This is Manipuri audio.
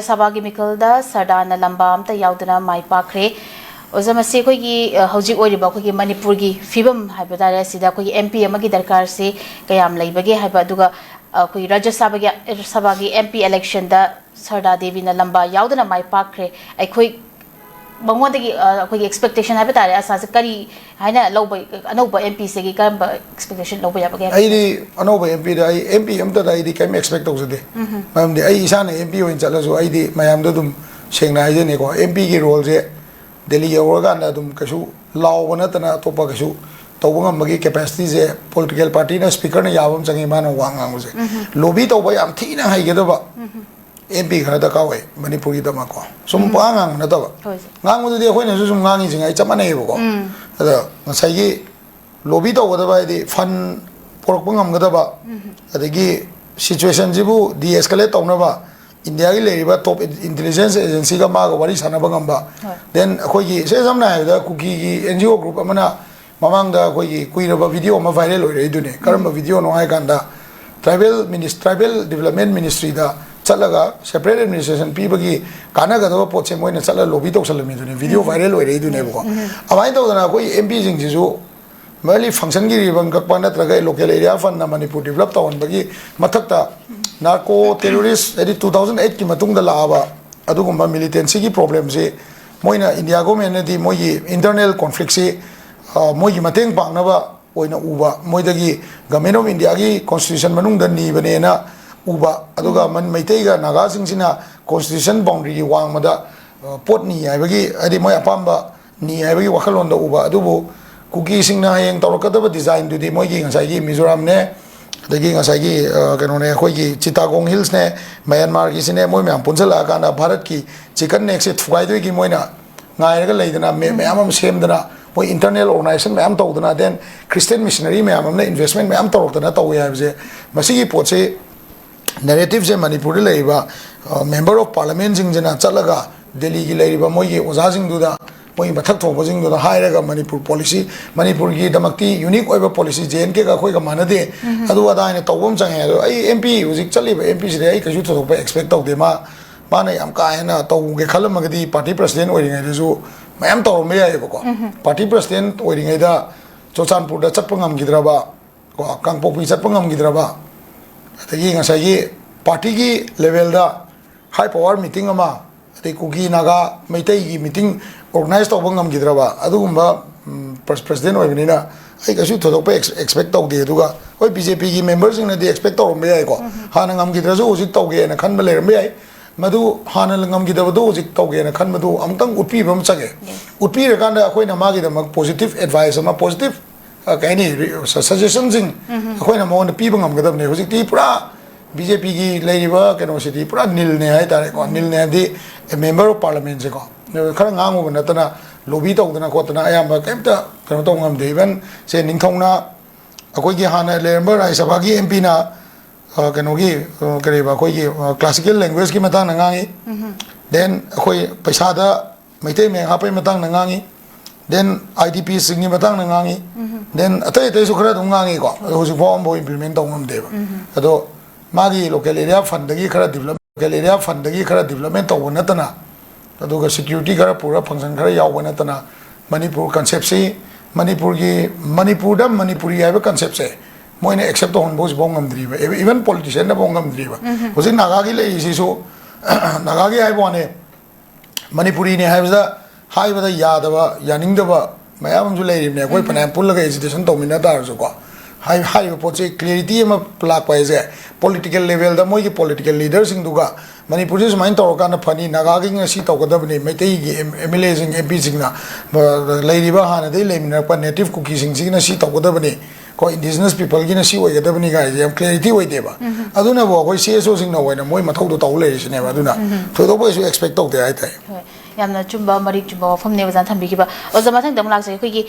Sabha ki mikalda Shanta Nahakpam ta yaudana mai pakre oza mase koi ki hojik oiriba koi ki manipur ki fibam haiba tare sida koi MP amagi darkar se kayam laibage haiba aduga koi Rajya Sabha ki MP election da Shanta Devi Nahakpam yaudana mai pakre ai koi bangwan de koi expectation haiba tare asa se kari haina loba anoba MP se ki karamba expectation loba yabage ai di anoba MP da ai MP amta da ai di kai expect tawsade mam de ai isana MP oin chalasu ai di mayam do dum sengna ai ne ko MP ki role je Delhi organ dum kasu law banatana topa kasu tawbangam magi capacity je political party na speaker na yawam changi mana wangang je lobby tawba yam thina hai ge ba MP khara da kawai manipur gi dama ko sum pangang na da ba ngang mu de khoi na sum ngangi jingai chamane bo ko ada ngasai gi lobby tawba da ba di fund porok bangam ga da ba adagi situation jibu de escalate tawna ba India ki leriba top intelligence agency ka maga wari sana bangamba then khoi gi se samna da kuki gi NGO group amana mamang da khoi gi kuiraba video ma viral oi rei dune karamba video no ai kanda tribal development ministry da chalaga separate administration pi bagi kana ga do poche moina chala lobby to salami dune video viral oi rei dune ko amai to na khoi MP jing ji ju merely function gi ribang ka pa na traga local area fund na manipur develop ta on bagi mathakta narco terrorist edi 2008 ki matung da laaba adugumba militancy ki problem se moina India government di moi internal conflict se moi gi mateng pangna ba oina uba moi dagi government of India ki constitution manung da ni bane na uba aduga man maitei ga naga sing sina constitution boundary ki wang mada pot ni ai bagi adi moi apamba ni ai bagi wakhalon da uba adubu kuki sing na yeng tawrakada ba design du di moi gi ngasai gi Mizoram ne dagi ngasai gi kanone khoi gi Chittagong Hills ne Myanmar gi sine moi myam punjala kana Bharat ki chicken neck se thugai doi gi moina ngai ga leidana myam am semdana moi internal organization myam tawdana then Christian missionary myam am na investment myam tawrokdana tawi ha je masi gi pot se narrative je Manipur leiba member of parliament jingjana chalaga Delhi gi leiba moi gi oza jing du da moi bathak thong bojing do hairaga Manipur policy Manipur gi damakti unique oiba policy JNK ka khoi ga manade adu ada ne tawbom change ai MP hujik chaliba MP se ai kasu thok expect taw de ma na yam ka ena taw ge khalam magadi party president oiring ai ju mayam taw me ai ko party president oiring ai da Chochanpur da chapangam gidraba ko Kangpopi chapangam gidraba atagi ngasai gi party gi level da high power meeting ama ate kuki naga maitai gi meeting organize to bangam gidraba adugumba president oibnina ai kasu thok expect taw de duga oi BJP gi members na de expect taw me ai ko hana ngam gidraju hujik taw ge na khan ba le me ai madu hana ngam gidaba do hujik taw ge na khan madu amtang utpi bam chage utpi re kan da khoi na ma gi da positive advice ama positive kaini suggestions in khoi na mo na pi bangam gadam ne hujik ti pura BJP gi leiba keno city pura nil ne hai tare ko nil ne di member of parliament je ko khara ngangu na tana lobby tawdana ko tana ayamba kemta keno to ngam de even se ningthongna akoi gi hana member ai sabha gi MP na keno gi kareba koi gi classical language ki matang na ngangi then akoi paisa da maitei me hapai matang na ngangi then IDP sing ni matang na ngangi then atai su khara dum ngangi ko hoji form bo implement tong ngam de ba ado magi local area fund dagi khara development to na tana aduga security khara pura function khara yaw na tana Manipur concept se Manipur da Manipuri ai concept se moine accept on bos bongam driba even politician na bongam driba hosi naga gi le isi so naga gi ai bone Manipuri ne hai ba da yadaba yaning da ba mayam ju le ne koi panam pul ga education to mina dar so ko hai poche clarity ma plak pa je political level da moi ki political leaders sing duga Manipur is main to kana phani naga gi ngasi to kada bani maitai gi MLA sing MP sing na leiriba hana dei lemina pa native kuki sing sing na si to kada bani ko indigenous people gi na si oi kada bani ga je clarity oi de ba aduna bo koi CSO sing na oi na moi mathau do to le ri ne ba aduna to do bo su expect to de ai tai yamna chumba marik chumba famne wazan thambi ki ba oza mathang dam lak se khoi gi